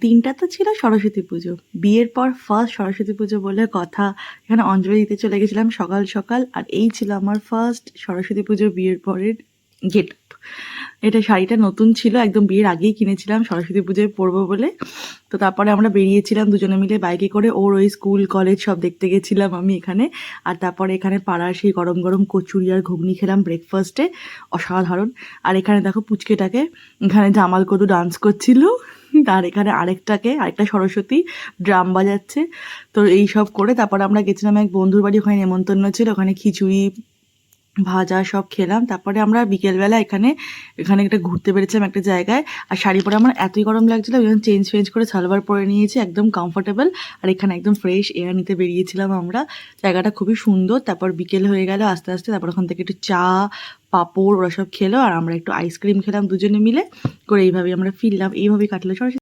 দিনটা তো ছিল সরস্বতী পুজো। বিয়ের পর ফার্স্ট সরস্বতী পুজো বলে কথা। এখানে অঞ্জলি দিতে চলে গেছিলাম সকাল সকাল, আর এই ছিল আমার ফার্স্ট সরস্বতী পুজো বিয়ের পরের গেট আপ। এটা শাড়িটা নতুন ছিল, একদম বিয়ের আগেই কিনেছিলাম সরস্বতী পুজোয় পরবো বলে। তো তারপরে আমরা বেরিয়েছিলাম দুজনে মিলে বাইকে করে, ওর ওই স্কুল কলেজ সব দেখতে গেছিলাম আমি এখানে। আর তারপরে এখানে পাড়ার সেই গরম গরম কচুরি আর ঘুগনি খেলাম ব্রেকফাস্টে, অসাধারণ। আর এখানে দেখো পুচকেটাকে, এখানে জামাল কদু ডান্স করছিল, আর এখানে আরেকটা সরস্বতী ড্রাম বাজাচ্ছে। তো এই সব করে তারপরে আমরা গেছিলাম এক বন্ধুর বাড়ি, ওখানে নেমন্তন্ন ছিল, ওখানে খিচুড়ি ভাজা সব খেলাম। তারপরে আমরা বিকেলবেলা এখানে এখানে একটা ঘুরতে বেরিয়েছিলাম একটা জায়গায়। আর শাড়ি পরে আমার এতই গরম লাগছিল, ওই জন্য চেঞ্জ করে সালোয়ার পরে নিয়েছি, একদম কমফোর্টেবল। আর এখানে একদম ফ্রেশ এয়ার নিতে বেরিয়েছিলাম আমরা। জায়গাটা খুবই সুন্দর। তারপর বিকেল হয়ে গেল আস্তে আস্তে, তারপর ওখান থেকে একটু চা পাঁপড় ওরা সব খেলো, আর আমরা একটু আইসক্রিম খেলাম দুজনে মিলে করে। এইভাবেই আমরা ফিরলাম, এইভাবেই কাটলো সরস্বতী।